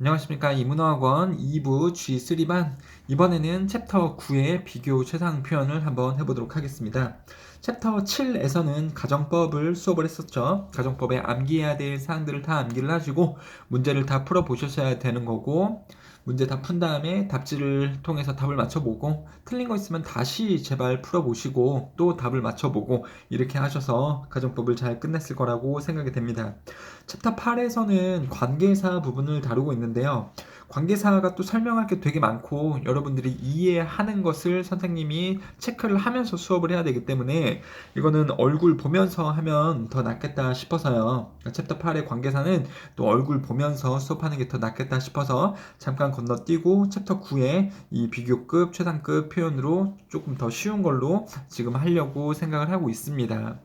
안녕하십니까. 이문어학원 2부 G3반. 이번에는 챕터 9의 비교 최상 표현을 한번 해보도록 하겠습니다. 챕터 7에서는 가정법을 수업을 했었죠. 가정법에 암기해야 될 사항들을 다 암기를 하시고 문제를 다 풀어보셨어야 되는 거고, 문제 다 푼 다음에 답지를 통해서 답을 맞춰보고, 틀린 거 있으면 다시 제발 풀어보시고 또 답을 맞춰보고, 이렇게 하셔서 가정법을 잘 끝냈을 거라고 생각이 됩니다. 챕터 8에서는 관계사 부분을 다루고 있는데요. 관계사가 또 설명할 게 되게 많고 여러분들이 이해하는 것을 선생님이 체크를 하면서 수업을 해야 되기 때문에 이거는 얼굴 보면서 하면 더 낫겠다 싶어서요. 챕터 8의 관계사는 또 얼굴 보면서 수업하는 게 더 낫겠다 싶어서 잠깐 건너뛰고 챕터 9의 이 비교급, 최상급 표현으로 조금 더 쉬운 걸로 지금 하려고 생각을 하고 있습니다.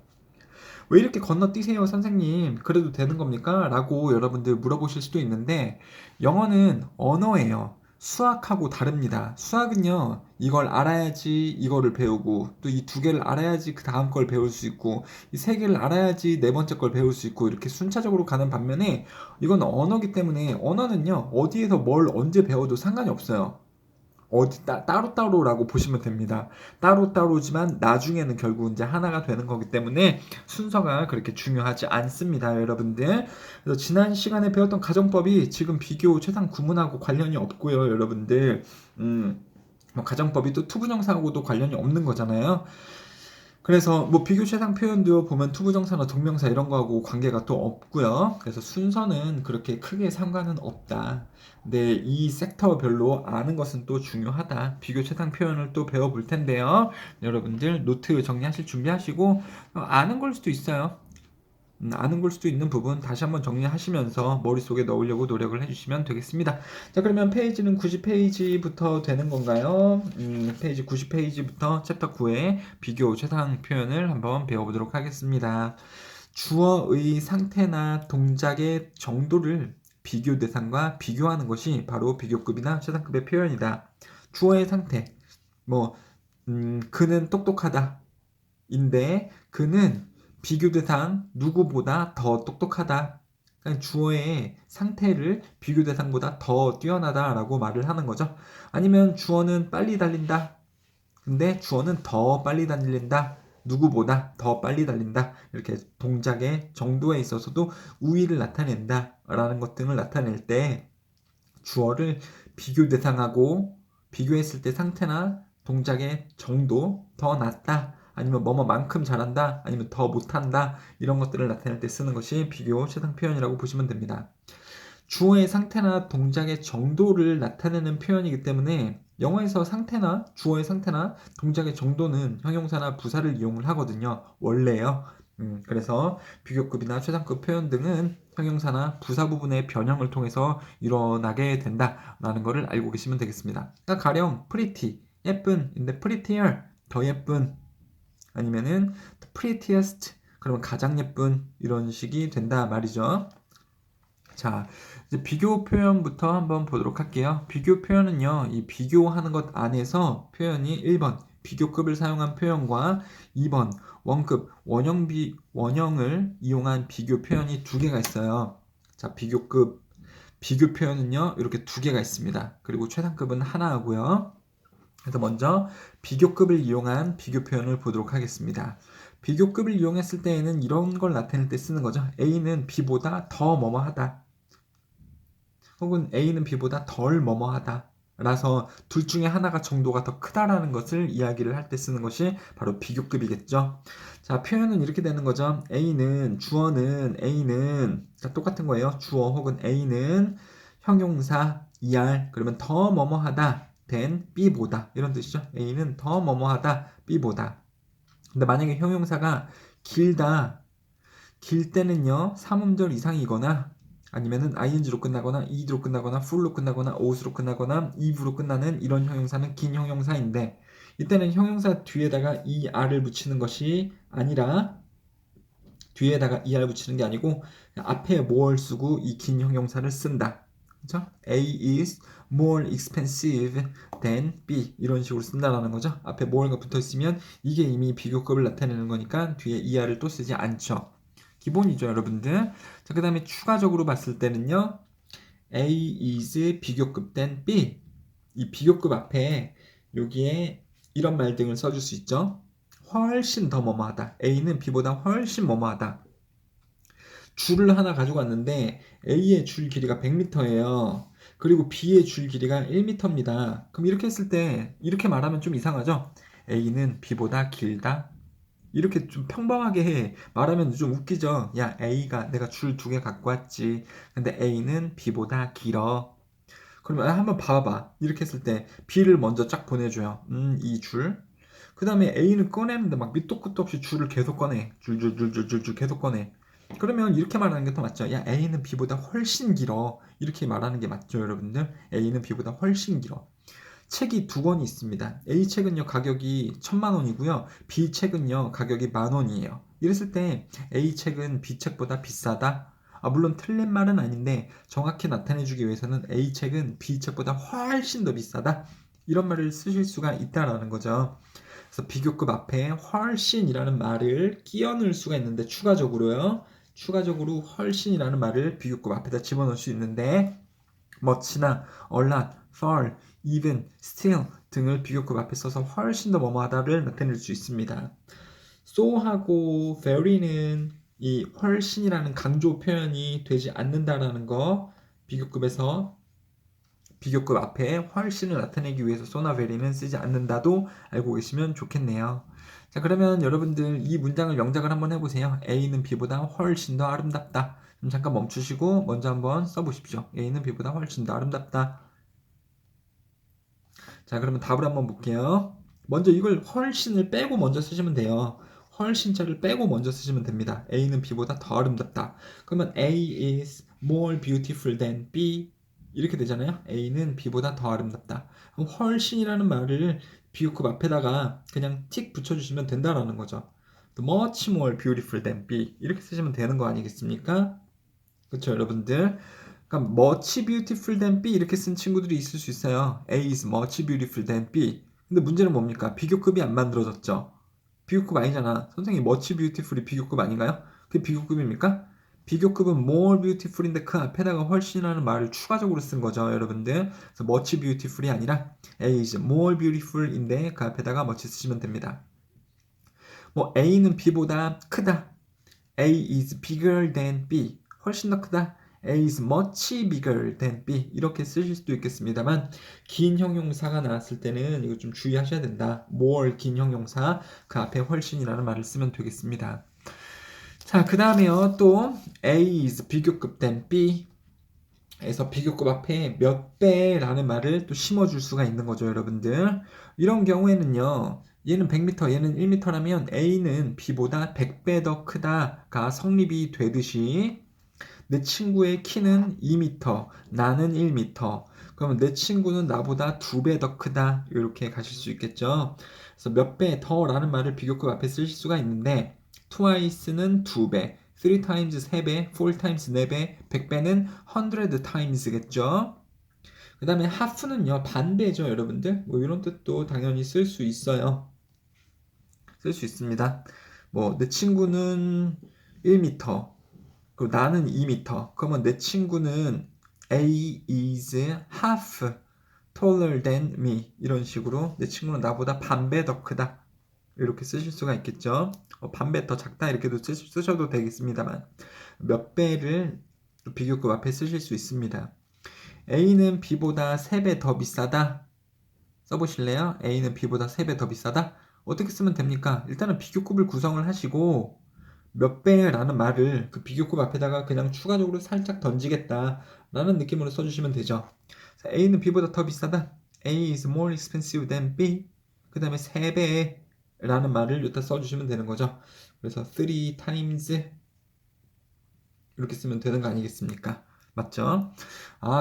왜 이렇게 건너뛰세요, 선생님? 그래도 되는 겁니까? 라고 여러분들 물어보실 수도 있는데, 영어는 언어예요. 수학하고 다릅니다. 수학은요, 이걸 알아야지 이거를 배우고, 또 이 두 개를 알아야지 그 다음 걸 배울 수 있고, 이 세 개를 알아야지 네 번째 걸 배울 수 있고, 이렇게 순차적으로 가는 반면에, 이건 언어기 때문에, 언어는요, 어디에서 뭘 언제 배워도 상관이 없어요. 따로따로라고 보시면 됩니다. 따로따로지만 나중에는 결국 이제 하나가 되는 거기 때문에 순서가 그렇게 중요하지 않습니다, 여러분들. 그래서 지난 시간에 배웠던 가정법이 지금 비교 최상 구문하고 관련이 없고요, 여러분들. 뭐 가정법이 또 투부정사하고도 관련이 없는 거잖아요. 그래서 뭐 비교 최상 표현도 보면 투부정사나 동명사 이런 거하고 관계가 또 없고요. 그래서 순서는 그렇게 크게 상관은 없다. 근데 이 섹터별로 아는 것은 또 중요하다. 비교 최상 표현을 또 배워볼 텐데요. 여러분들 노트 정리하실 준비하시고 아는 걸 수도 있어요. 아는 걸 수도 있는 부분 다시 한번 정리하시면서 머릿속에 넣으려고 노력을 해주시면 되겠습니다. 자, 그러면 페이지는 90페이지부터 되는 건가요? 페이지 90페이지부터 챕터 9의 비교 최상 표현을 한번 배워보도록 하겠습니다. 주어의 상태나 동작의 정도를 비교 대상과 비교하는 것이 바로 비교급이나 최상급의 표현이다. 주어의 상태, 뭐 그는 똑똑하다. 인데 그는 비교 대상 누구보다 더 똑똑하다. 그러니까 주어의 상태를 비교 대상보다 더 뛰어나다라고 말을 하는 거죠. 아니면 주어는 빨리 달린다. 근데 주어는 더 빨리 달린다. 누구보다 더 빨리 달린다. 이렇게 동작의 정도에 있어서도 우위를 나타낸다. 라는 것 등을 나타낼 때 주어를 비교 대상하고 비교했을 때 상태나 동작의 정도 더 낫다. 아니면 뭐뭐만큼 잘한다. 아니면 더 못한다. 이런 것들을 나타낼 때 쓰는 것이 비교 최상 표현이라고 보시면 됩니다. 주어의 상태나 동작의 정도를 나타내는 표현이기 때문에 영어에서 상태나 주어의 상태나 동작의 정도는 형용사나 부사를 이용을 하거든요. 원래요. 그래서 비교급이나 최상급 표현 등은 형용사나 부사 부분의 변형을 통해서 일어나게 된다라는 것을 알고 계시면 되겠습니다. 그러니까 가령 pretty, 예쁜인데 prettier, 더 예쁜, 아니면은 the prettiest, 그러면 가장 예쁜, 이런 식이 된다 말이죠. 자, 이제 비교 표현부터 한번 보도록 할게요. 비교 표현은요, 이 비교하는 것 안에서 표현이 1번 비교급을 사용한 표현과 2번 원급 원형을 이용한 비교 표현이 두 개가 있어요. 자, 비교급 비교 표현은요, 이렇게 두 개가 있습니다. 그리고 최상급은 하나 하고요. 그래서 먼저 비교급을 이용한 비교 표현을 보도록 하겠습니다. 비교급을 이용했을 때에는 이런 걸 나타낼 때 쓰는 거죠. A는 B보다 더 뭐뭐하다. 혹은 A는 B보다 덜 뭐뭐하다. 라서 둘 중에 하나가 정도가 더 크다라는 것을 이야기를 할 때 쓰는 것이 바로 비교급이겠죠. 자, 표현은 이렇게 되는 거죠. 주어는 A는 똑같은 거예요. 주어 혹은 A는 형용사 ER, 그러면 더 뭐뭐하다 된 B보다, 이런 뜻이죠. A는 더 뭐뭐하다 B보다. 근데 만약에 형용사가 길 때는요, 3음절 이상이거나 아니면은 ing로 끝나거나 ed로 끝나거나 full로 끝나거나 out로 끝나거나 ive로 끝나는 이런 형용사는 긴 형용사인데, 이때는 형용사 뒤에다가 er을 붙이는 것이 아니라, 뒤에다가 er 붙이는 게 아니고 앞에 more 쓰고 이 긴 형용사를 쓴다. 그죠? A is more expensive than B, 이런 식으로 쓴다라는 거죠. 앞에 more가 붙어 있으면 이게 이미 비교급을 나타내는 거니까 뒤에 er을 또 쓰지 않죠. 기본이죠, 여러분들. 자, 그 다음에 추가적으로 봤을 때는요, A is 비교급 than B. 이 비교급 앞에 여기에 이런 말 등을 써줄 수 있죠. 훨씬 더 뭐뭐하다. A는 B보다 훨씬 뭐뭐하다. 줄을 하나 가지고 왔는데 A의 줄 길이가 100m예요. 그리고 B의 줄 길이가 1m입니다. 그럼 이렇게 했을 때 이렇게 말하면 좀 이상하죠? A는 B보다 길다. 이렇게 좀 평범하게 말하면 좀 웃기죠? 야, A가 내가 줄 2개 갖고 왔지. 근데 A는 B보다 길어. 그러면 한번 봐봐. 이렇게 했을 때 B를 먼저 쫙 보내줘요. 이 줄. 그 다음에 A는 꺼내는데 막 밑도 끝도 없이 줄을 계속 꺼내. 줄 계속 꺼내. 그러면 이렇게 말하는 게 더 맞죠. 야, A는 B보다 훨씬 길어. 이렇게 말하는 게 맞죠, 여러분들? A는 B보다 훨씬 길어. 책이 2권이 있습니다. A 책은요, 가격이 10,000원이고요. B 책은요, 가격이 10,000원이에요. 이랬을 때 A 책은 B 책보다 비싸다? 물론 틀린 말은 아닌데 정확히 나타내주기 위해서는 A 책은 B 책보다 훨씬 더 비싸다? 이런 말을 쓰실 수가 있다라는 거죠. 그래서 비교급 앞에 훨씬이라는 말을 끼워 넣을 수가 있는데 추가적으로요. 추가적으로 훨씬이라는 말을 비교급 앞에다 집어넣을 수 있는데 much나 a lot, far, even, still 등을 비교급 앞에 써서 훨씬 더 뭐뭐하다를 나타낼 수 있습니다. so하고 very는 이 훨씬이라는 강조 표현이 되지 않는다라는 거 비교급에서 비교급 앞에 훨씬을 나타내기 위해서 so나 very는 쓰지 않는다도 알고 계시면 좋겠네요. 자, 그러면 여러분들 이 문장을 영작을 한번 해보세요. A는 B보다 훨씬 더 아름답다. 잠깐 멈추시고 먼저 한번 써보십시오. A는 B보다 훨씬 더 아름답다. 자, 그러면 답을 한번 볼게요. 먼저 이걸 훨씬을 빼고 먼저 쓰시면 돼요. 훨씬자를 빼고 먼저 쓰시면 됩니다. A는 B보다 더 아름답다. 그러면 A is more beautiful than B 이렇게 되잖아요. A는 B보다 더 아름답다. 그럼 훨씬이라는 말을 비교급 앞에다가 그냥 틱 붙여주시면 된다라는 거죠. much more beautiful than B 이렇게 쓰시면 되는 거 아니겠습니까? 그렇죠, 여러분들. 그러니까 much beautiful than B 이렇게 쓴 친구들이 있을 수 있어요. A is much beautiful than B. 근데 문제는 뭡니까? 비교급이 안 만들어졌죠. 비교급 아니잖아. 선생님 much beautiful이 비교급 아닌가요? 그게 비교급입니까? 비교급은 more beautiful인데 그 앞에다가 훨씬이라는 말을 추가적으로 쓴 거죠, 여러분들. 그래서 much beautiful이 아니라 A is more beautiful인데 그 앞에다가 much 쓰시면 됩니다. 뭐 A는 B보다 크다. A is bigger than B. 훨씬 더 크다. A is much bigger than B. 이렇게 쓰실 수도 있겠습니다만 긴 형용사가 나왔을 때는 이거 좀 주의하셔야 된다. more 긴 형용사 그 앞에 훨씬이라는 말을 쓰면 되겠습니다. 자, 그 다음에요. 또 A is 비교급 than B 에서 비교급 앞에 몇 배라는 말을 또 심어줄 수가 있는 거죠, 여러분들. 이런 경우에는요. 얘는 100m, 얘는 1m라면 A는 B보다 100배 더 크다가 성립이 되듯이 내 친구의 키는 2m, 나는 1m. 그러면 내 친구는 나보다 2배 더 크다. 이렇게 가실 수 있겠죠. 그래서 몇 배 더라는 말을 비교급 앞에 쓰실 수가 있는데 twice는 2배, 3 times 3배, 4 times 4배, 100배는 100 times겠죠. 그 다음에 half는요, 반배죠, 여러분들. 뭐 이런 뜻도 당연히 쓸 수 있어요. 쓸 수 있습니다. 뭐, 내 친구는 1m, 그리고 나는 2m. 그러면 내 친구는 A is half taller than me. 이런 식으로 내 친구는 나보다 반배 더 크다. 이렇게 쓰실 수가 있겠죠. 반배 더 작다 이렇게도 쓰셔도 되겠습니다만 몇 배를 비교급 앞에 쓰실 수 있습니다. A는 B보다 3배 더 비싸다. 써보실래요? A는 B보다 3배 더 비싸다. 어떻게 쓰면 됩니까? 일단은 비교급을 구성을 하시고 몇 배라는 말을 그 비교급 앞에다가 그냥 추가적으로 살짝 던지겠다라는 느낌으로 써주시면 되죠. A는 B보다 더 비싸다. A is more expensive than B. 그 다음에 3배라는 말을 여기다 써주시면 되는 거죠. 그래서 3 times 이렇게 쓰면 되는 거 아니겠습니까? 맞죠?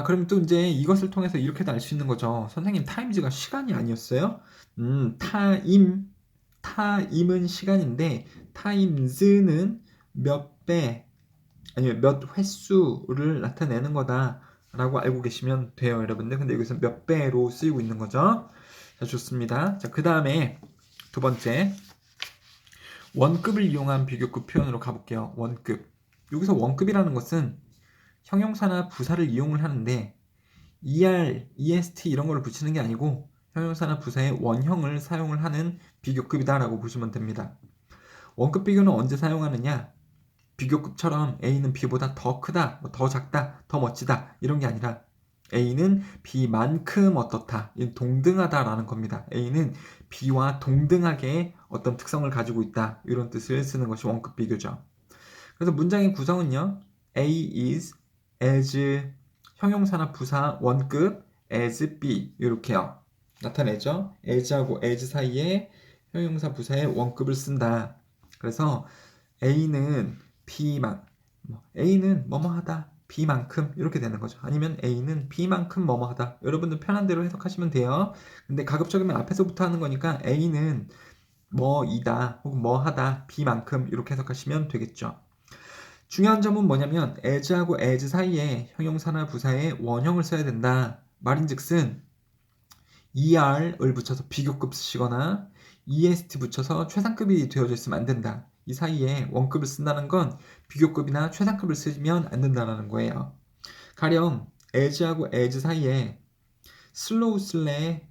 그럼 또 이제 이것을 통해서 이렇게도 알 수 있는 거죠. 선생님, times가 시간이 아니었어요? 타임은 시간인데 times는 몇 배, 아니면 몇 횟수를 나타내는 거다라고 알고 계시면 돼요, 여러분들. 근데 여기서 몇 배로 쓰이고 있는 거죠. 자, 좋습니다. 자, 그 다음에 두 번째 원급을 이용한 비교급 표현으로 가볼게요. 원급. 여기서 원급이라는 것은 형용사나 부사를 이용을 하는데 er, est 이런 걸 붙이는 게 아니고 형용사나 부사의 원형을 사용을 하는 비교급이다라고 보시면 됩니다. 원급 비교는 언제 사용하느냐? 비교급처럼 A는 B보다 더 크다, 더 작다, 더 멋지다 이런 게 아니라 A는 B만큼 어떻다, 동등하다라는 겁니다. A는 B와 동등하게 어떤 특성을 가지고 있다 이런 뜻을 쓰는 것이 원급 비교죠. 그래서 문장의 구성은요. A is as 형용사나 부사 원급 as B 이렇게요. 나타내죠. as하고 as 사이에 형용사 부사의 원급을 쓴다. 그래서 A는 A는 뭐뭐하다. B만큼 이렇게 되는 거죠. 아니면 A는 B만큼 뭐뭐하다. 여러분들 편한 대로 해석하시면 돼요. 근데 가급적이면 앞에서부터 하는 거니까 A는 뭐이다 혹은 뭐하다 B만큼 이렇게 해석하시면 되겠죠. 중요한 점은 뭐냐면 as하고 as 사이에 형용사나 부사의 원형을 써야 된다. 말인즉슨 er을 붙여서 비교급 쓰시거나 est 붙여서 최상급이 되어져 있으면 안 된다. 이 사이에 원급을 쓴다는 건 비교급이나 최상급을 쓰면 안 된다는 거예요. 가령 as하고 as 사이에 slow 쓸래,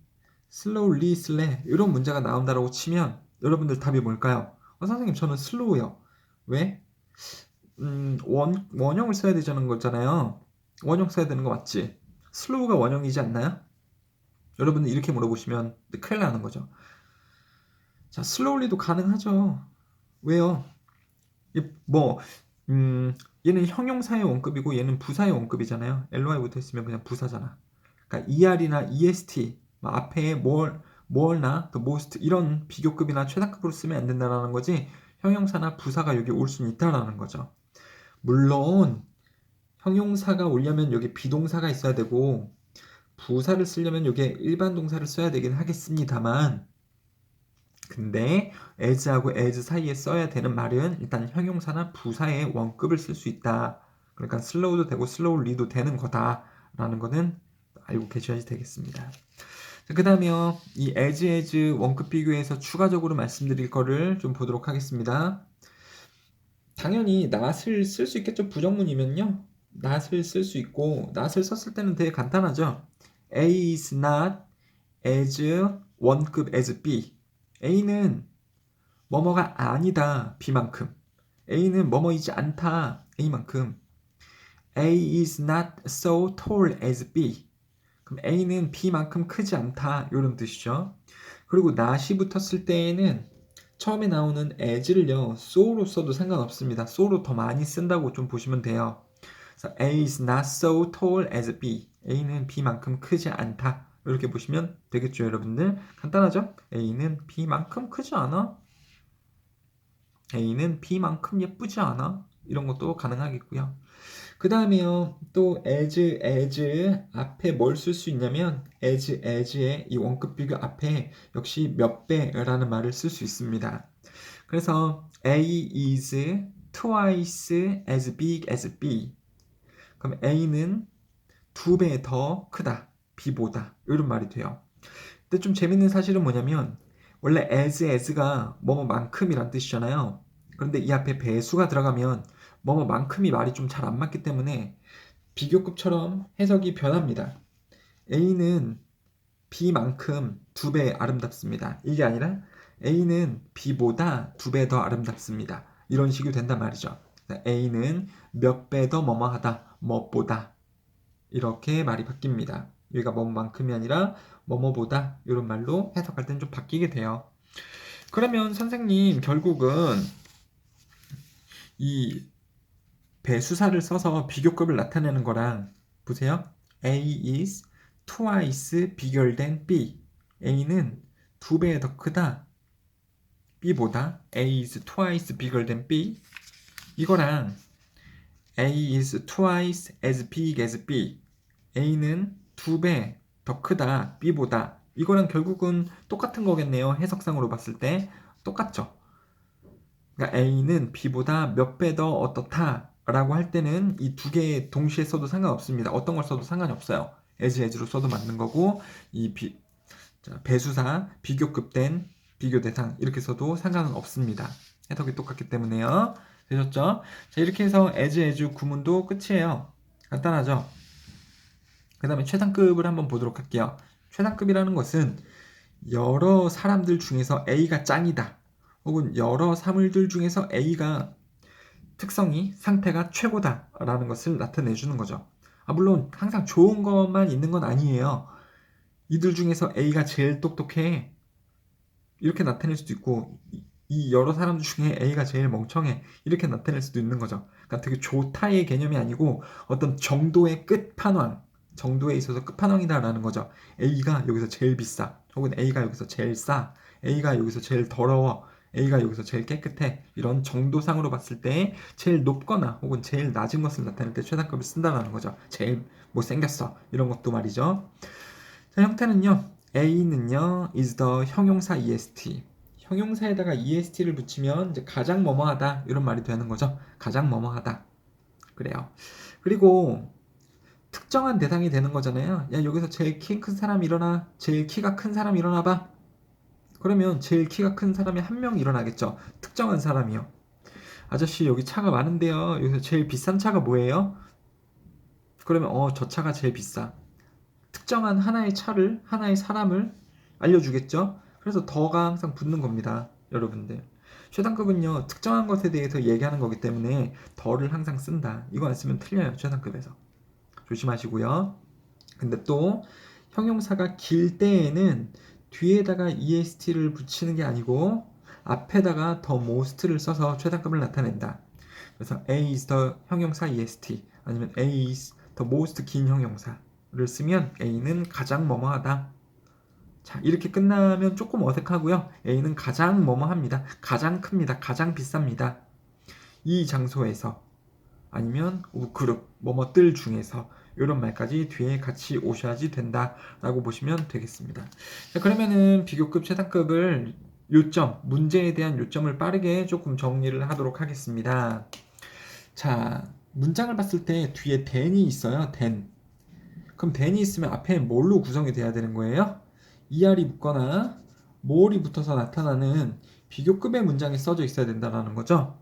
slowly 쓸래 이런 문제가 나온다고 치면 여러분들 답이 뭘까요? 선생님 저는 slow요. 왜? 원형을 써야 되자는 거잖아요. 원형 써야 되는 거 맞지? 슬로우가 원형이지 않나요? 여러분들 이렇게 물어보시면 큰일 나는 거죠. 자, 슬로우리도 가능하죠. 왜요? 얘는 형용사의 원급이고 얘는 부사의 원급이잖아요. ly 붙어 있으면 그냥 부사잖아. 그러니까 er이나 est 앞에 more나 the most 이런 비교급이나 최상급으로 쓰면 안 된다는 거지. 형용사나 부사가 여기 올 수는 있다라는 거죠. 물론 형용사가 오려면 여기 비동사가 있어야 되고 부사를 쓰려면 여기에 일반 동사를 써야 되긴 하겠습니다만 근데 as하고 as 사이에 써야 되는 말은 일단 형용사나 부사의 원급을 쓸 수 있다. 그러니까 slow도 되고 slowly도 되는 거다라는 거는 알고 계셔야지 되겠습니다. 그 다음에 이 as 원급 비교에서 추가적으로 말씀드릴 거를 좀 보도록 하겠습니다. 당연히 not을 쓸 수 있겠죠. 부정문이면요. not을 쓸 수 있고 not을 썼을 때는 되게 간단하죠. A is not as 원급 as B. A는 뭐뭐가 아니다. B만큼. A는 뭐뭐이지 않다. A만큼. A is not so tall as B. 그럼 A는 B만큼 크지 않다. 이런 뜻이죠. 그리고 not이 붙었을 때에는 처음에 나오는 as를요. so로 써도 상관없습니다. so로 더 많이 쓴다고 좀 보시면 돼요. 그래서 A is not so tall as B. A는 B만큼 크지 않다. 이렇게 보시면 되겠죠, 여러분들. 간단하죠? A는 B만큼 크지 않아. A는 B만큼 예쁘지 않아. 이런 것도 가능하겠고요. 그 다음에요. 또 as 앞에 뭘 쓸 수 있냐면 as의 이 원급 비교 앞에 역시 몇 배라는 말을 쓸 수 있습니다. 그래서 A is twice as big as B. 그럼 A는 2배 더 크다. B보다. 이런 말이 돼요. 근데 좀 재밌는 사실은 뭐냐면 원래 as가 뭐뭐만큼이란 뜻이잖아요. 그런데 이 앞에 배수가 들어가면 뭐뭐만큼이 말이 좀 잘 안 맞기 때문에 비교급처럼 해석이 변합니다. A는 B만큼 2배 아름답습니다. 이게 아니라 A는 B보다 2배 더 아름답습니다. 이런 식이 된단 말이죠. A는 몇 배 더 뭐뭐하다, 뭐보다 이렇게 말이 바뀝니다. 여기가 뭐만큼이 아니라 뭐뭐보다 이런 말로 해석할 때는 좀 바뀌게 돼요. 그러면 선생님 결국은 이 배수사를 써서 비교급을 나타내는 거랑 보세요. A is twice bigger than B. A는 2배 더 크다. B보다 A is twice bigger than B. 이거랑 A is twice as big as B. A는 2배 더 크다. B보다. 이거랑 결국은 똑같은 거겠네요. 해석상으로 봤을 때 똑같죠. 그러니까 A는 B보다 몇 배 더 어떻다 라고 할 때는 이 두 개 동시에 써도 상관없습니다. 어떤 걸 써도 상관이 없어요. as로 써도 맞는 거고 이 배수사 비교급된 비교 대상 이렇게 써도 상관은 없습니다. 해석이 똑같기 때문에요. 되셨죠? 자, 이렇게 해서 as 구문도 끝이에요. 간단하죠? 그 다음에 최상급을 한번 보도록 할게요. 최상급이라는 것은 여러 사람들 중에서 A가 짱이다. 혹은 여러 사물들 중에서 A가 특성이, 상태가 최고다 라는 것을 나타내주는 거죠. 물론 항상 좋은 것만 있는 건 아니에요. 이들 중에서 A가 제일 똑똑해. 이렇게 나타낼 수도 있고, 이 여러 사람들 중에 A가 제일 멍청해. 이렇게 나타낼 수도 있는 거죠. 그러니까 되게 좋다의 개념이 아니고 어떤 정도의 끝판왕, 정도에 있어서 끝판왕이다라는 거죠. A가 여기서 제일 비싸. 혹은 A가 여기서 제일 싸. A가 여기서 제일 더러워. A가 여기서 제일 깨끗해. 이런 정도상으로 봤을 때 제일 높거나 혹은 제일 낮은 것을 나타낼 때 최상급을 쓴다는 거죠. 제일 못생겼어. 이런 것도 말이죠. 자, 형태는요. A는요. is the 형용사 est. 형용사에다가 est를 붙이면 이제 가장 뭐뭐하다 이런 말이 되는 거죠. 가장 뭐뭐하다. 그래요. 그리고 특정한 대상이 되는 거잖아요. 야, 여기서 제일 키 큰 사람 일어나. 제일 키가 큰 사람 일어나 봐. 그러면 제일 키가 큰 사람이 한 명 일어나겠죠. 특정한 사람이요. 아저씨 여기 차가 많은데요. 여기서 제일 비싼 차가 뭐예요? 그러면 저 차가 제일 비싸. 특정한 하나의 차를, 하나의 사람을 알려주겠죠. 그래서 더가 항상 붙는 겁니다. 여러분들. 최상급은요. 특정한 것에 대해서 얘기하는 거기 때문에 더를 항상 쓴다. 이거 안 쓰면 틀려요. 최상급에서. 조심하시고요. 근데 또 형용사가 길 때에는 뒤에다가 est를 붙이는 게 아니고 앞에다가 the most를 써서 최상급을 나타낸다. 그래서 A is the 형용사 est 아니면 A is the most 긴 형용사를 쓰면 A는 가장 뭐뭐하다. 자, 이렇게 끝나면 조금 어색하고요. A는 가장 뭐뭐합니다. 가장 큽니다. 가장 비쌉니다. 이 장소에서 아니면 그룹 뭐뭐들 중에서 이런 말까지 뒤에 같이 오셔야지 된다라고 보시면 되겠습니다. 자, 그러면은 비교급 최상급을 요점, 문제에 대한 요점을 빠르게 조금 정리를 하도록 하겠습니다. 자, 문장을 봤을 때 뒤에 then이 있어요. then. 그럼 then이 있으면 앞에 뭘로 구성이 돼야 되는 거예요? er이 붙거나 more이 붙어서 나타나는 비교급의 문장이 써져 있어야 된다는 거죠.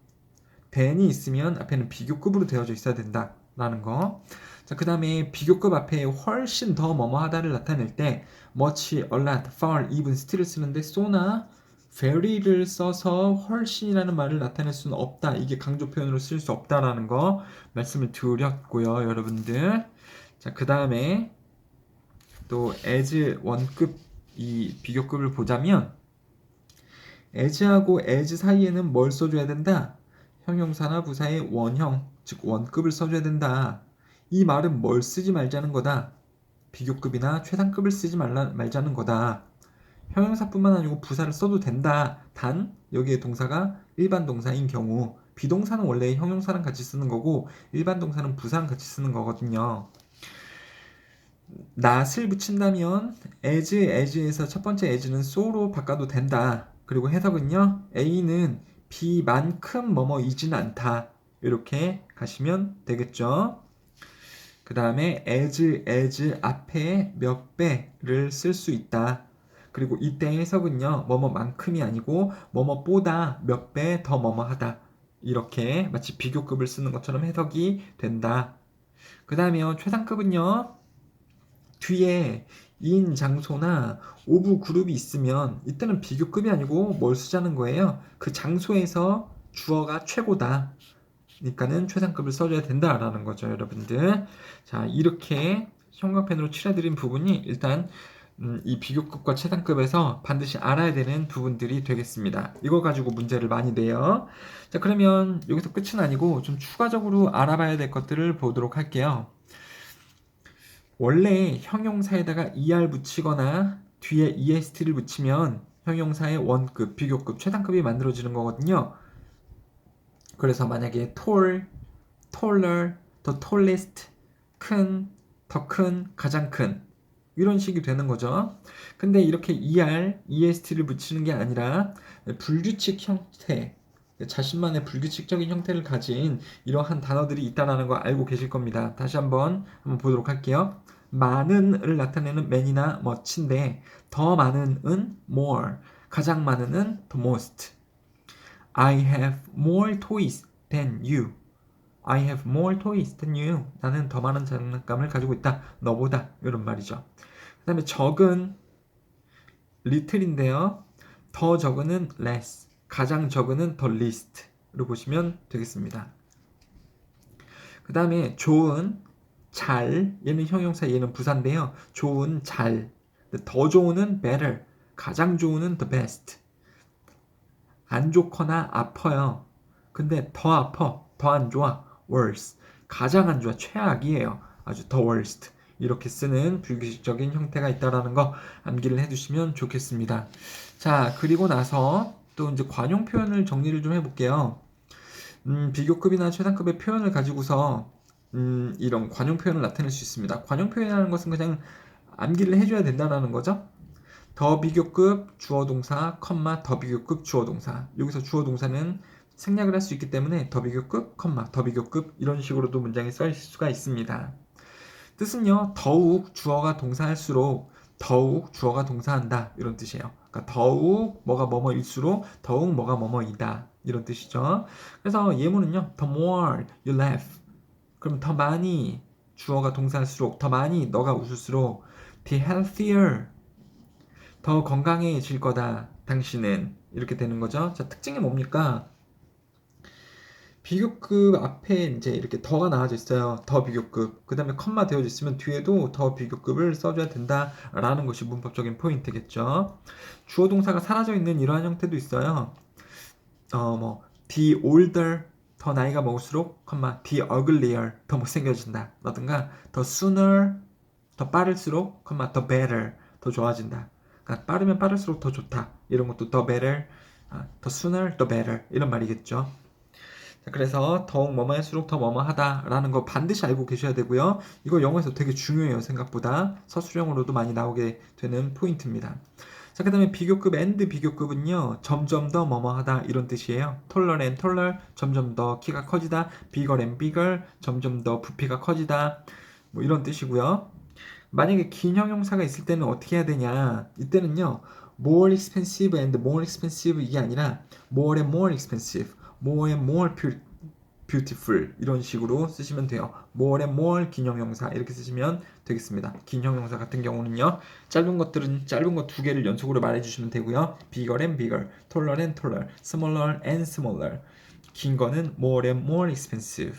then이 있으면 앞에는 비교급으로 되어져 있어야 된다라는 거. 자, 그 다음에 비교급 앞에 훨씬 더 뭐뭐하다를 나타낼 때 much, a lot, far, even, still을 쓰는데 so나 very를 써서 훨씬이라는 말을 나타낼 수는 없다. 이게 강조 표현으로 쓸 수 없다라는 거 말씀을 드렸고요, 여러분들. 자, 그 다음에 또 as 원급 이 비교급을 보자면 as하고 as 사이에는 뭘 써줘야 된다? 형용사나 부사의 원형, 즉 원급을 써줘야 된다. 이 말은 뭘 쓰지 말자는 거다. 비교급이나 최상급을 쓰지 말자는 거다. 형용사뿐만 아니고 부사를 써도 된다. 단 여기에 동사가 일반 동사인 경우 비동사는 원래 형용사랑 같이 쓰는 거고 일반 동사는 부사랑 같이 쓰는 거거든요. not을 붙인다면 as에서 첫 번째 as는 so로 바꿔도 된다. 그리고 해석은요. A는 B만큼 뭐뭐이지는 않다. 이렇게 가시면 되겠죠. 그 다음에 as 앞에 몇 배를 쓸 수 있다. 그리고 이때 해석은요. 뭐뭐만큼이 아니고 뭐뭐보다 몇 배 더 뭐뭐하다. 이렇게 마치 비교급을 쓰는 것처럼 해석이 된다. 그 다음에요. 최상급은요. 뒤에 인 장소나 오브 그룹이 있으면 이때는 비교급이 아니고 뭘 쓰자는 거예요. 그 장소에서 주어가 최고다. 그러니까는 최상급을 써줘야 된다라는 거죠, 여러분들. 자, 이렇게 형광펜으로 칠해드린 부분이 일단 이 비교급과 최상급에서 반드시 알아야 되는 부분들이 되겠습니다. 이거 가지고 문제를 많이 내요. 자, 그러면 여기서 끝은 아니고 좀 추가적으로 알아봐야 될 것들을 보도록 할게요. 원래 형용사에다가 er 붙이거나 뒤에 est를 붙이면 형용사의 원급, 비교급, 최상급이 만들어지는 거거든요. 그래서 만약에 tall, taller, the tallest, 큰, 더 큰, 가장 큰 이런 식이 되는 거죠. 근데 이렇게 est를 붙이는 게 아니라 불규칙 형태, 자신만의 불규칙적인 형태를 가진 이러한 단어들이 있다는 거 알고 계실 겁니다. 다시 한번 보도록 할게요. 많은을 나타내는 many나 much인데 더 많은은 more, 가장 많은은 the most. I have more toys than you. I have more toys than you. 나는 더 많은 장난감을 가지고 있다. 너보다. 이런 말이죠. 그 다음에 적은 little인데요. 더 적은은 less. 가장 적은은 the least로 보시면 되겠습니다. 그 다음에 좋은, 잘. 얘는 형용사, 얘는 부사인데요. 좋은, 잘. 더 좋은은 better. 가장 좋은은 the best. 안 좋거나 아파요. 근데 더 아파, 더 안 좋아, worse. 가장 안 좋아, 최악이에요. 아주 the worst. 이렇게 쓰는 불규칙적인 형태가 있다라는 거 암기를 해두시면 좋겠습니다. 자, 그리고 나서 또 이제 관용 표현을 정리를 좀 해볼게요. 비교급이나 최상급의 표현을 가지고서 이런 관용 표현을 나타낼 수 있습니다. 관용 표현이라는 것은 그냥 암기를 해줘야 된다는 거죠. 더 비교급 주어 동사, 컴마 더 비교급 주어 동사. 여기서 주어 동사는 생략을 할 수 있기 때문에 더 비교급, 컴마 더 비교급 이런 식으로도 문장에 써있을 수가 있습니다. 뜻은요, 더욱 주어가 동사할수록 더욱 주어가 동사한다 이런 뜻이에요. 그러니까 더욱 뭐가 뭐뭐일수록 더욱 뭐가 뭐뭐이다 이런 뜻이죠. 그래서 예문은요, the more you laugh. 그럼 더 많이 주어가 동사할수록 더 많이 너가 웃을수록 the healthier. 더 건강해질 거다, 당신은. 이렇게 되는 거죠. 자, 특징이 뭡니까? 비교급 앞에 이제 이렇게 더가 나와져 있어요. 더 비교급. 그 다음에 컴마 되어져 있으면 뒤에도 더 비교급을 써줘야 된다라는 것이 문법적인 포인트겠죠. 주어 동사가 사라져 있는 이러한 형태도 있어요. the older, 더 나이가 먹을수록, 컴마, the uglier, 더 못생겨진다. 라든가, the sooner, 더 빠를수록, 컴마, the better, 더 좋아진다. 그러니까 빠르면 빠를수록 더 좋다. 이런 것도 the better, the sooner, the better 이런 말이겠죠. 자, 그래서 더욱 뭐뭐 할수록 더 뭐뭐 하다라는 거 반드시 알고 계셔야 되고요. 이거 영어에서 되게 중요해요. 생각보다 서술형으로도 많이 나오게 되는 포인트입니다. 자, 그 다음에 비교급 and 비교급은요, 점점 더 뭐뭐 하다 이런 뜻이에요. taller and taller, 점점 더 키가 커지다. bigger and bigger, 점점 더 부피가 커지다. 뭐 이런 뜻이고요. 만약에 긴 형용사가 있을 때는 어떻게 해야 되냐? 이때는요, more expensive and more expensive 이게 아니라 more and more expensive, more and more beautiful 이런 식으로 쓰시면 돼요. more and more 긴 형용사 이렇게 쓰시면 되겠습니다. 긴 형용사 같은 경우는요, 짧은 것들은 짧은 거 두 개를 연속으로 말해주시면 되고요. bigger and bigger, taller and taller, smaller and smaller. 긴 거는 more and more expensive.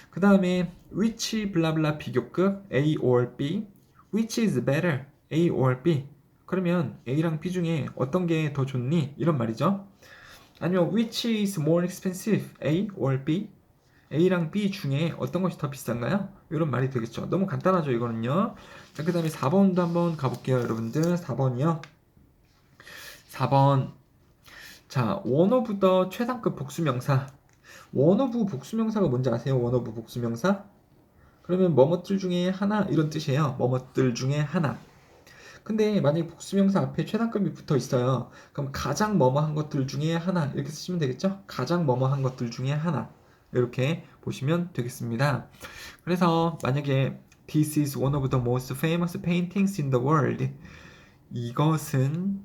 그 다음에 which 블라블라 비교급 A or B, which is better, A or B. 그러면 A랑 B 중에 어떤 게 더 좋니? 이런 말이죠. 아니면 which is more expensive, A or B? A랑 B 중에 어떤 것이 더 비싼가요? 이런 말이 되겠죠. 너무 간단하죠, 이거는요. 자, 그 다음에 4번도 한번 가볼게요, 여러분들. 4번이요. 4번. 자, one of the 최상급 복수명사. one of 복수명사가 뭔지 아세요? one of 복수명사? 그러면 뭐뭐들 중에 하나 이런 뜻이에요. 뭐뭐들 중에 하나. 근데 만약에 복수명사 앞에 최상급이 붙어 있어요. 그럼 가장 뭐뭐한 것들 중에 하나 이렇게 쓰시면 되겠죠? 가장 뭐뭐한 것들 중에 하나 이렇게 보시면 되겠습니다. 그래서 만약에 This is one of the most famous paintings in the world. 이것은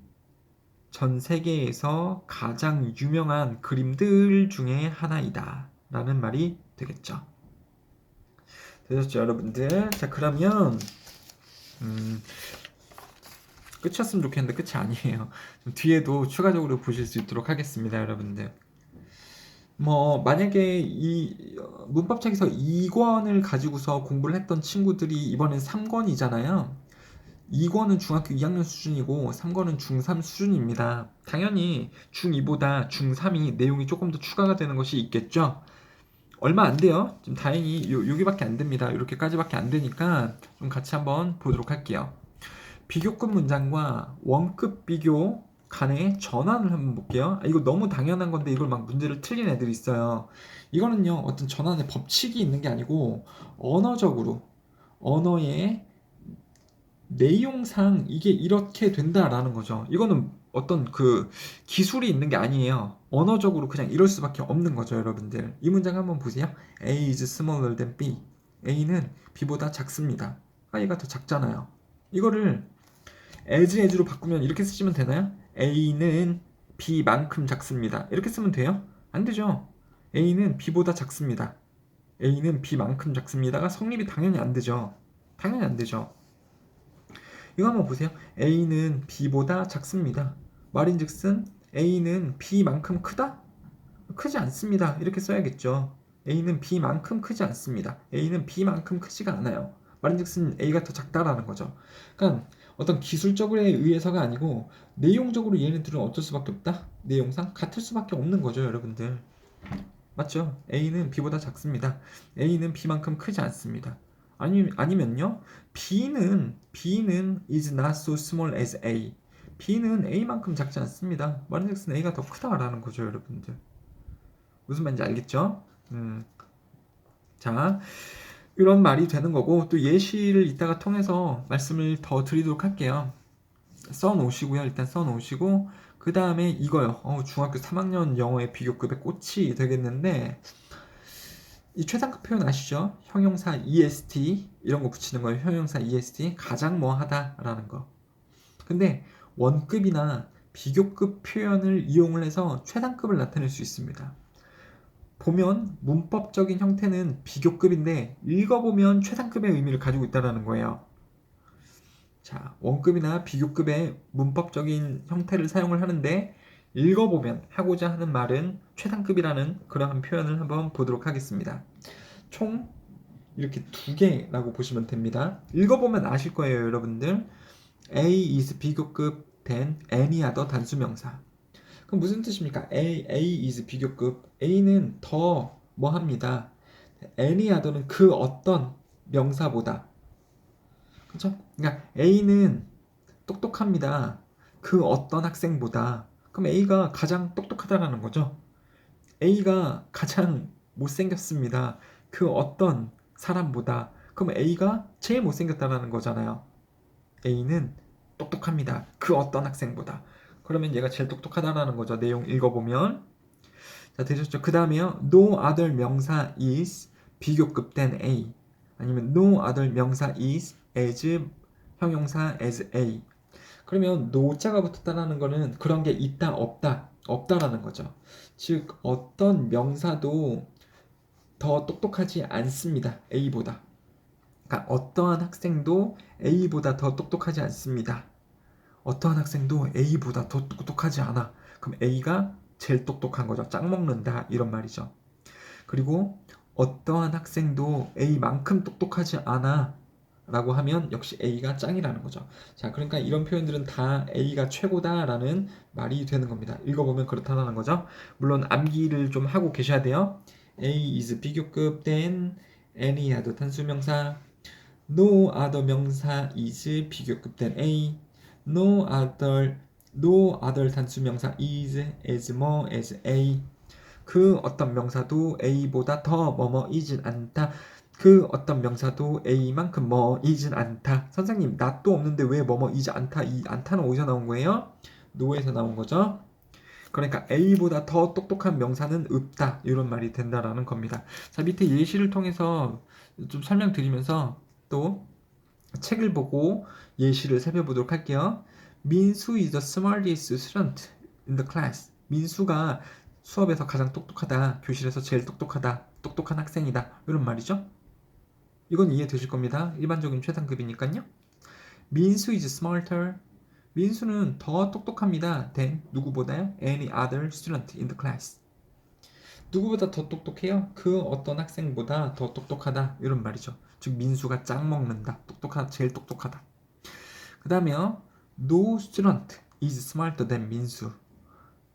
전 세계에서 가장 유명한 그림들 중에 하나이다 라는 말이 되겠죠. 되셨죠, 여러분들? 자, 그러면 끝이었으면 좋겠는데 끝이 아니에요. 뒤에도 추가적으로 보실 수 있도록 하겠습니다, 여러분들. 뭐 만약에 이 문법책에서 2권을 가지고서 공부를 했던 친구들이 이번엔 3권이잖아요. 2권은 중학교 2학년 수준이고 3권은 중3 수준입니다. 당연히 중2보다 중3이 내용이 조금 더 추가가 되는 것이 있겠죠. 얼마 안 돼요. 지금 다행히 여기밖에 안 됩니다. 이렇게까지밖에 안 되니까 좀 같이 한번 보도록 할게요. 비교급 문장과 원급 비교 간의 전환을 한번 볼게요. 이거 너무 당연한 건데 이걸 막 문제를 틀린 애들이 있어요. 이거는요, 어떤 전환의 법칙이 있는 게 아니고 언어적으로 언어의 내용상 이게 이렇게 된다라는 거죠. 이거는 어떤 그 기술이 있는 게 아니에요. 언어적으로 그냥 이럴 수밖에 없는 거죠, 여러분들. 이 문장 한번 보세요. A is smaller than B. A는 B보다 작습니다. A가 더 작잖아요. 이거를 as로 바꾸면 이렇게 쓰시면 되나요? A는 B만큼 작습니다. 이렇게 쓰면 돼요? 안 되죠. A는 B보다 작습니다. A는 B만큼 작습니다가 성립이 당연히 안 되죠. 당연히 안 되죠. 이거 한번 보세요. A는 B보다 작습니다. 말인즉슨 A는 B만큼 크다? 크지 않습니다. 이렇게 써야겠죠. A는 B만큼 크지 않습니다. A는 B만큼 크지가 않아요. 말인즉슨 A가 더 작다라는 거죠. 그러니까 어떤 기술적으로 의해서가 아니고 내용적으로 얘네들은 어쩔 수밖에 없다. 내용상 같을 수밖에 없는 거죠, 여러분들. 맞죠? A는 B보다 작습니다. A는 B만큼 크지 않습니다. 아니면요. B는 is not so small as A. B는 A만큼 작지 않습니다. 말인즉슨 A가 더 크다라는 거죠, 여러분들. 무슨 말인지 알겠죠? 자, 이런 말이 되는 거고 또 예시를 이따가 통해서 말씀을 더 드리도록 할게요. 써놓으시고요. 일단 써놓으시고 그 다음에 이거요. 중학교 3학년 영어의 비교급의 꽃이 되겠는데 이 최상급 표현 아시죠? 형용사 est 이런 거 붙이는 거예요. 형용사 est 가장 뭐하다라는 거. 근데 원급이나 비교급 표현을 이용을 해서 최상급을 나타낼 수 있습니다. 보면 문법적인 형태는 비교급인데 읽어보면 최상급의 의미를 가지고 있다는 거예요. 자, 원급이나 비교급의 문법적인 형태를 사용을 하는데 읽어보면 하고자 하는 말은 최상급이라는 그러한 표현을 한번 보도록 하겠습니다. 총 이렇게 두 개라고 보시면 됩니다. 읽어보면 아실 거예요, 여러분들. A is 비교급 then any other 단수명사. 그럼 무슨 뜻입니까? A is 비교급. A는 더 뭐합니다. any other는 그 어떤 명사보다. 그렇죠? 그러니까 A는 똑똑합니다. 그 어떤 학생보다. 그럼 A가 가장 똑똑하다라는 거죠. A가 가장 못생겼습니다. 그 어떤 사람보다. 그럼 A가 제일 못생겼다라는 거잖아요. A는 똑똑합니다. 그 어떤 학생보다. 그러면 얘가 제일 똑똑하다라는 거죠. 내용 읽어보면. 자, 되셨죠? 그 다음에요. No other 명사 is 비교급 된 A. 아니면 no other 명사 is as 형용사 as A. 그러면 no자가 붙었다라는 거는 그런 게 있다, 없다, 없다라는 거죠. 즉, 어떤 명사도 더 똑똑하지 않습니다. A보다. 그러니까 어떠한 학생도 A보다 더 똑똑하지 않습니다. 어떠한 학생도 A보다 더 똑똑하지 않아. 그럼 A가 제일 똑똑한 거죠. 짝 먹는다 이런 말이죠. 그리고 어떠한 학생도 A만큼 똑똑하지 않아 라고 하면 역시 A가 짱이라는 거죠. 자, 그러니까 이런 표현들은 다 A가 최고다라는 말이 되는 겁니다. 읽어보면 그렇다는 거죠. 물론 암기를 좀 하고 계셔야 돼요. A is 비교급 then any other 단수명사 no other 명사 is 비교급 then A no other 단수명사 is as more as A 그 어떤 명사도 A보다 더 뭐뭐이진 않다. 그 어떤 명사도 A만큼 뭐이진 않다. 선생님, not도 없는데 왜 뭐뭐이지 않다? 이 않다는 어디서 나온 거예요? no에서 나온 거죠. 그러니까 A보다 더 똑똑한 명사는 없다. 이런 말이 된다라는 겁니다. 자, 밑에 예시를 통해서 좀 설명드리면서 또 책을 보고 예시를 살펴보도록 할게요. 민수 is the smartest student in the class. 민수가 수업에서 가장 똑똑하다. 교실에서 제일 똑똑하다. 똑똑한 학생이다. 이런 말이죠. 이건 이해되실 겁니다. 일반적인 최상급이니까요. 민수 is smarter. 민수는 더 똑똑합니다. than 누구보다요? any other student in the class. 누구보다 더 똑똑해요? 그 어떤 학생보다 더 똑똑하다. 이런 말이죠. 즉 민수가 짱 먹는다. 똑똑하다. 제일 똑똑하다. 그 다음에요. No student is smarter than 민수.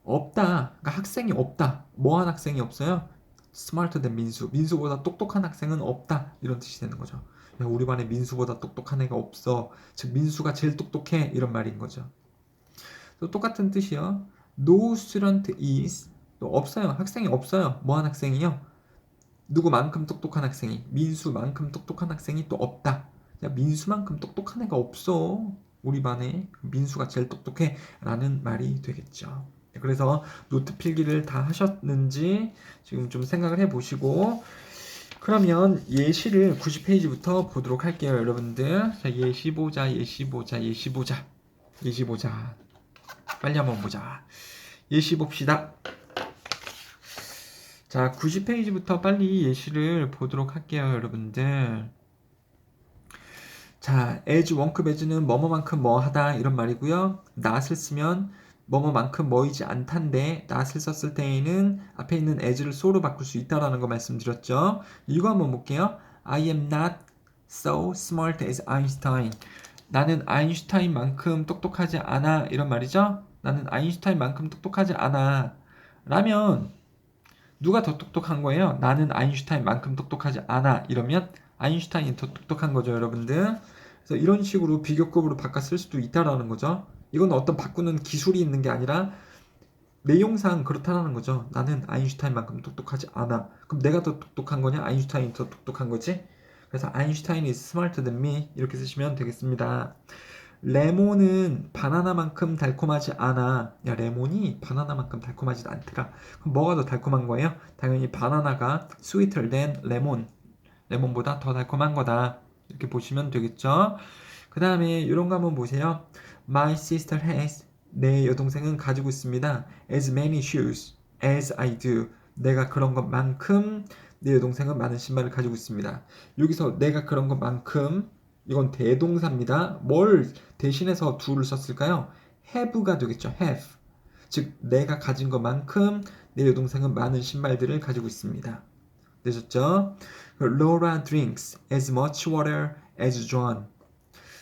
없다. 그러니까 학생이 없다. 뭐한 학생이 없어요? smarter than 민수. 민수보다 똑똑한 학생은 없다. 이런 뜻이 되는 거죠. 야, 우리 반에 민수보다 똑똑한 애가 없어. 즉 민수가 제일 똑똑해. 이런 말인 거죠. 또 똑같은 뜻이요. No student is 또 없어요. 학생이 없어요. 뭐한 학생이요? 누구만큼 똑똑한 학생이 민수만큼 똑똑한 학생이 또 없다. 야, 민수만큼 똑똑한 애가 없어. 우리 반에 민수가 제일 똑똑해 라는 말이 되겠죠. 그래서 노트 필기를 다 하셨는지 지금 좀 생각을 해보시고 그러면 예시를 90페이지부터 보도록 할게요, 여러분들. 자, 예시 보자. 빨리 한번 보자. 예시 봅시다. 자, 90페이지부터 빨리 예시를 보도록 할게요, 여러분들. 자, as 원급 as는 뭐뭐만큼 뭐하다 이런 말이고요. not을 쓰면 뭐뭐만큼 뭐이지 않단데 not을 썼을 때에는 앞에 있는 as를 so로 바꿀 수 있다라는 거 말씀드렸죠. 이거 한번 볼게요. I am not so smart as Einstein. 나는 아인슈타인만큼 똑똑하지 않아 이런 말이죠. 나는 아인슈타인만큼 똑똑하지 않아. 라면 누가 더 똑똑한 거예요? 나는 아인슈타인만큼 똑똑하지 않아. 이러면 아인슈타인이 더 똑똑한 거죠, 여러분들. 그래서 이런 식으로 비교급으로 바꿔 쓸 수도 있다라는 거죠. 이건 어떤 바꾸는 기술이 있는 게 아니라 내용상 그렇다는 거죠. 나는 아인슈타인만큼 똑똑하지 않아. 그럼 내가 더 똑똑한 거냐? 아인슈타인이 더 똑똑한 거지? 그래서 아인슈타인 is smarter than me 이렇게 쓰시면 되겠습니다. 레몬은 바나나만큼 달콤하지 않아. 야, 레몬이 바나나만큼 달콤하지 않더라. 그럼 뭐가 더 달콤한 거예요? 당연히 바나나가 sweeter than lemon. 레몬보다 더 달콤한 거다. 이렇게 보시면 되겠죠. 그 다음에 이런 거 한번 보세요. My sister has. 내 여동생은 가지고 있습니다. As many shoes as I do. 내가 그런 것만큼 내 여동생은 많은 신발을 가지고 있습니다. 여기서 내가 그런 것만큼 이건 대동사입니다. 뭘 대신해서 do를 썼을까요? have가 되겠죠. have. 즉 내가 가진 것만큼 내 여동생은 많은 신발들을 가지고 있습니다. 되셨죠? Laura drinks as much water as John.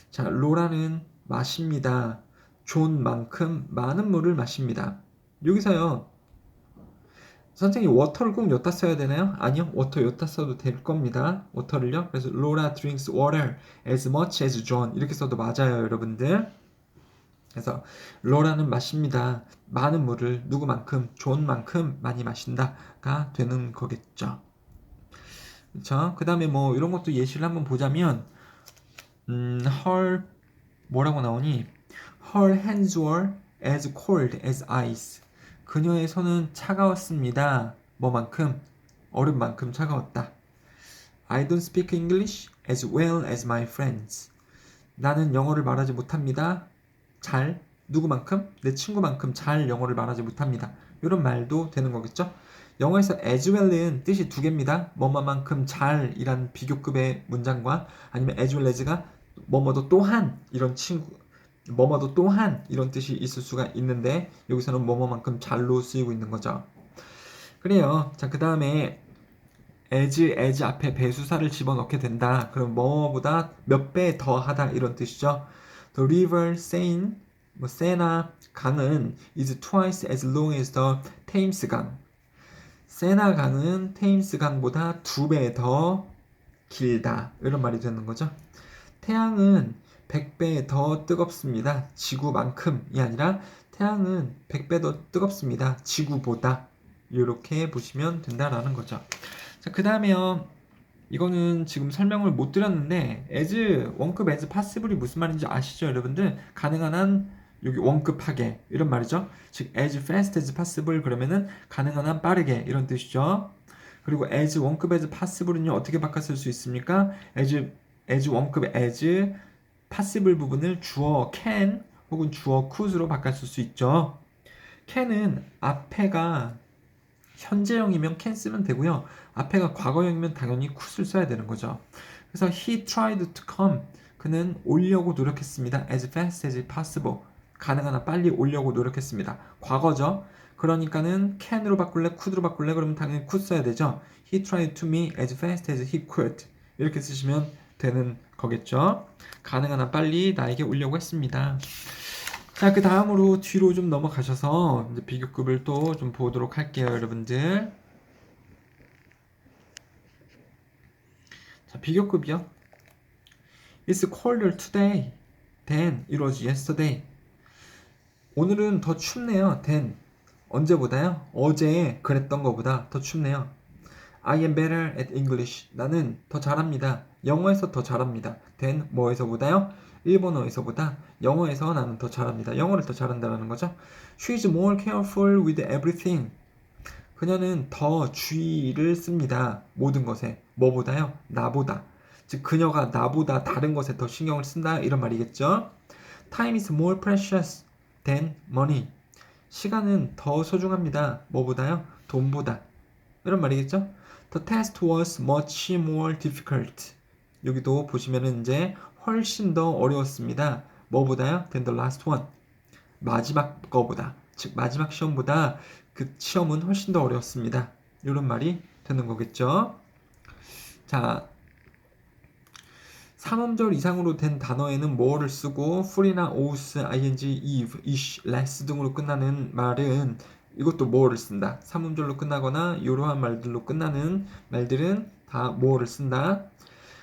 자, 로라는 마십니다. 존만큼 많은 물을 마십니다. 여기서요. 선생님 워터를 꼭 여기다 써야 되나요? 아니요. 워터 여기다 써도 될 겁니다. 워터를요. 그래서 Laura drinks water as much as John. 이렇게 써도 맞아요, 여러분들. 그래서 로라는 마십니다. 많은 물을 누구만큼, 존만큼 많이 마신다가 되는 거겠죠. 그쵸? 그 다음에 뭐 이런 것도 예시를 한번 보자면 her 뭐라고 나오니? Her hands were as cold as ice. 그녀의 손은 차가웠습니다. 뭐만큼? 얼음만큼 차가웠다. I don't speak English as well as my friends. 나는 영어를 말하지 못합니다. 잘, 누구만큼? 내 친구만큼 잘 영어를 말하지 못합니다. 이런 말도 되는 거겠죠? 영어에서 as well은 뜻이 두 개입니다. 뭐뭐만큼 잘이란 비교급의 문장과 아니면 as well as가 뭐뭐도 또한 이런 친구 뭐뭐도 또한 이런 뜻이 있을 수가 있는데 여기서는 뭐뭐만큼 잘로 쓰이고 있는 거죠. 그래요. 자, 그 다음에 as 앞에 배수사를 집어넣게 된다. 그럼 뭐뭐보다 몇 배 더 하다 이런 뜻이죠. The river Seine, 뭐 세나 강은 is twice as long as the Thames 강. 세나 강은 테임스 강보다 2배 더 길다. 이런 말이 되는 거죠. 태양은 100배 더 뜨겁습니다. 지구만큼이 아니라 태양은 100배 더 뜨겁습니다. 지구보다. 이렇게 보시면 된다라는 거죠. 자, 그 다음에요. 이거는 지금 설명을 못 드렸는데 as 원급 as possible이 무슨 말인지 아시죠, 여러분들? 가능한 한 여기 원급하게 이런 말이죠. 즉 as fast as possible 그러면은 가능한 한 빠르게 이런 뜻이죠. 그리고 as 원급 as possible은요 어떻게 바꿔 쓸 수 있습니까? as 원급 as possible 부분을 주어 can 혹은 주어 could로 바꿔 쓸 수 있죠. can은 앞에가 현재형이면 can 쓰면 되고요. 앞에가 과거형이면 당연히 could을 써야 되는 거죠. 그래서 he tried to come. 그는 오려고 노력했습니다. as fast as possible. 가능한 한 빨리 오려고 노력했습니다. 과거죠. 그러니까는 can으로 바꿀래, could로 바꿀래? 그러면 당연히 could 써야 되죠. He tried to me as fast as he could. 이렇게 쓰시면 되는 거겠죠. 가능한 한 빨리 나에게 오려고 했습니다. 자, 그 다음으로 뒤로 좀 넘어가셔서 이제 비교급을 또 좀 보도록 할게요, 여러분들. 자, 비교급이요. It's colder today than it was yesterday. 오늘은 더 춥네요. than 언제보다요? 어제 그랬던 것보다 더 춥네요. I am better at English. 나는 더 잘합니다. 영어에서 더 잘합니다. than 뭐에서보다요? 일본어에서보다 영어에서 나는 더 잘합니다. 영어를 더 잘한다는 거죠. She's more careful with everything. 그녀는 더 주의를 씁니다. 모든 것에. 뭐보다요? 나보다. 즉 그녀가 나보다 다른 것에 더 신경을 쓴다 이런 말이겠죠. Time is more precious than money. 시간은 더 소중합니다. 뭐보다요? 돈보다. 이런 말이겠죠? The test was much more difficult. 여기도 보시면은 이제 훨씬 더 어려웠습니다. 뭐보다요? Than the last one. 마지막 거보다, 즉 마지막 시험보다 그 시험은 훨씬 더 어려웠습니다. 이런 말이 되는 거겠죠. 자, 3음절 이상으로 된 단어에는 뭐를 쓰고 ful이나 was, ing, if, ish, less 등으로 끝나는 말은 이것도 뭐를 쓴다. 3음절로 끝나거나 이러한 말들로 끝나는 말들은 다 뭐를 쓴다.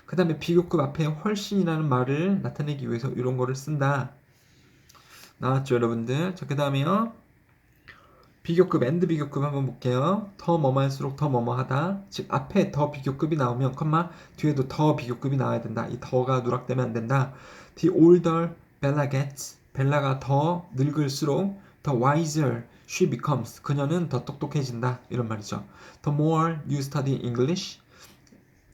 그 다음에 비교급 앞에 훨씬이라는 말을 나타내기 위해서 이런 거를 쓴다. 나왔죠, 여러분들? 자, 그 다음에요. 비교급, and 비교급 한번 볼게요. 더 뭐뭐 할수록 더 뭐뭐 하다. 즉, 앞에 더 비교급이 나오면, 컴마, 뒤에도 더 비교급이 나와야 된다. 이 더가 누락되면 안 된다. The older Bella gets, 벨라가 더 늙을수록, the wiser she becomes, 그녀는 더 똑똑해진다. 이런 말이죠. The more you study English,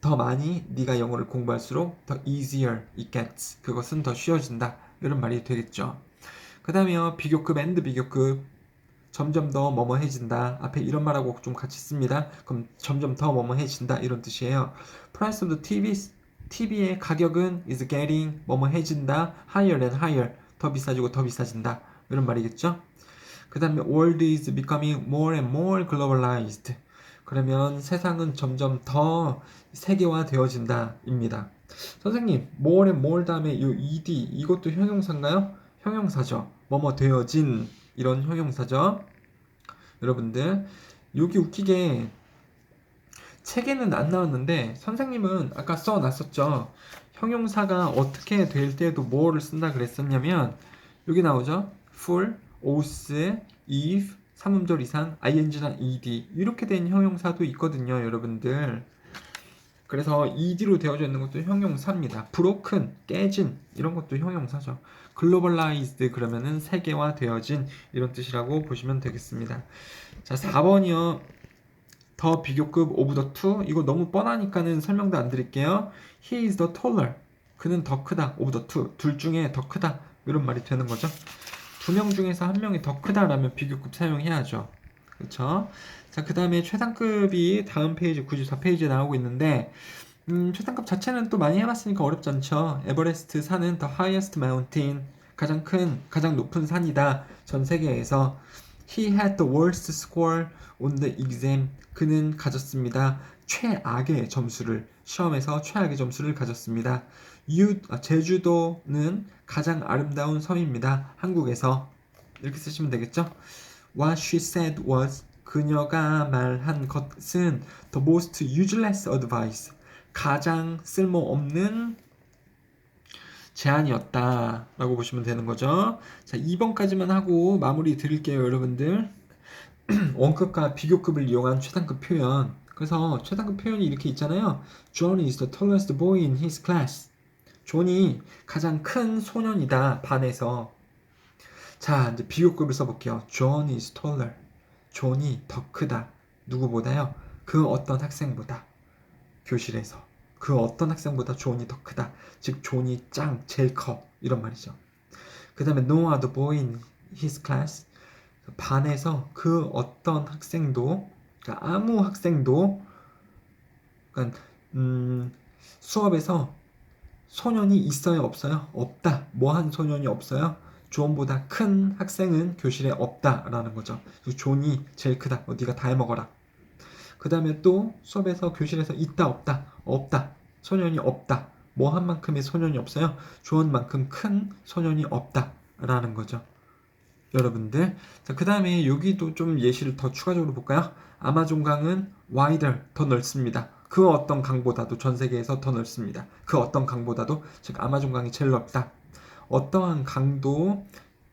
더 많이 네가 영어를 공부할수록 the easier it gets, 그것은 더 쉬워진다. 이런 말이 되겠죠. 그 다음에요. 비교급, and 비교급. 점점 더 뭐뭐해진다. 앞에 이런 말하고 좀 같이 씁니다. 그럼 점점 더 뭐뭐해진다 이런 뜻이에요. Price of the TV의 가격은 is getting 뭐뭐해진다. Higher and higher. 더 비싸지고 더 비싸진다. 이런 말이겠죠. 그 다음에 world is becoming more and more globalized. 그러면 세상은 점점 더 세계화 되어진다 입니다. 선생님, more and more 다음에 이 ed 이것도 형용사인가요? 형용사죠. 뭐뭐 되어진 이런 형용사죠. 여러분들 여기 웃기게 책에는 안 나왔는데 선생님은 아까 써놨었죠. 형용사가 어떻게 될 때도 뭐를 쓴다 그랬었냐면 여기 나오죠. full, was, if, 3음절 이상, ing나 ed 이렇게 된 형용사도 있거든요. 여러분들 그래서 ed로 되어져 있는 것도 형용사입니다. broken, 깨진 이런 것도 형용사죠. globalized 그러면은 세계화 되어진 이런 뜻이라고 보시면 되겠습니다. 자, 4번이요. 더 비교급 of the two. 이거 너무 뻔하니까는 설명도 안 드릴게요. He is the taller. 그는 더 크다. of the two. 둘 중에 더 크다. 이런 말이 되는 거죠. 두 명 중에서 한 명이 더 크다라면 비교급 사용해야죠. 그렇죠? 자, 그 다음에 최상급이 다음 페이지 94페이지에 나오고 있는데 최상급 자체는 또 많이 해봤으니까 어렵지 않죠. 에버레스트 산은 the highest mountain, 가장 높은 산이다. 전 세계에서. He had the worst score on the exam. 그는 가졌습니다. 최악의 점수를, 시험에서 최악의 점수를 가졌습니다. 제주도는 가장 아름다운 섬입니다. 한국에서. 이렇게 쓰시면 되겠죠. What she said was, 그녀가 말한 것은 the most useless advice, 가장 쓸모없는 제안이었다 라고 보시면 되는 거죠. 자, 2번까지만 하고 마무리 드릴게요, 여러분들. 원급과 비교급을 이용한 최상급 표현. 그래서 최상급 표현이 이렇게 있잖아요. John is the tallest boy in his class. 존이 가장 큰 소년이다, 반에서. 자, 이제 비교급을 써볼게요. John is taller. 존이 더 크다. 누구보다요? 그 어떤 학생보다. 교실에서. 그 어떤 학생보다 존이 더 크다. 즉, 존이 제일 커. 이런 말이죠. 그 다음에 no other boy in his class. 반에서 그 어떤 학생도, 그러니까 아무 학생도, 그러니까 수업에서 소년이 있어요, 없어요? 없다. 뭐한 소년이 없어요? 존보다 큰 학생은 교실에 없다라는 거죠. 존이 제일 크다. 네가 다 해먹어라. 그 다음에 또 수업에서 교실에서 있다, 없다. 없다. 소년이 없다. 뭐 한 만큼의 소년이 없어요? 존만큼 큰 소년이 없다라는 거죠. 여러분들. 자, 그 다음에 여기도 좀 예시를 더 추가적으로 볼까요? 아마존 강은 wider, 더 넓습니다. 그 어떤 강보다도 전 세계에서 더 넓습니다. 그 어떤 강보다도, 즉 아마존 강이 제일 넓다. 어떠한 강도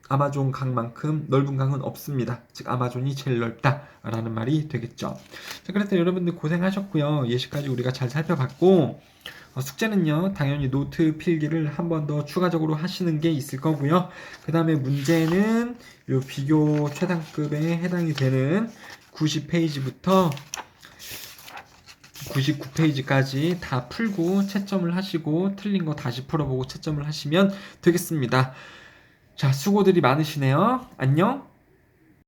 아마존 강만큼 넓은 강은 없습니다. 즉 아마존이 제일 넓다라는 말이 되겠죠. 자, 그래서 여러분들 고생하셨고요. 예시까지 우리가 잘 살펴봤고 숙제는요, 당연히 노트 필기를 한 번 더 추가적으로 하시는 게 있을 거고요. 그 다음에 문제는 요 비교 최상급에 해당이 되는 90페이지부터 99페이지까지 다 풀고 채점을 하시고 틀린 거 다시 풀어보고 채점을 하시면 되겠습니다. 자, 수고들이 많으시네요. 안녕.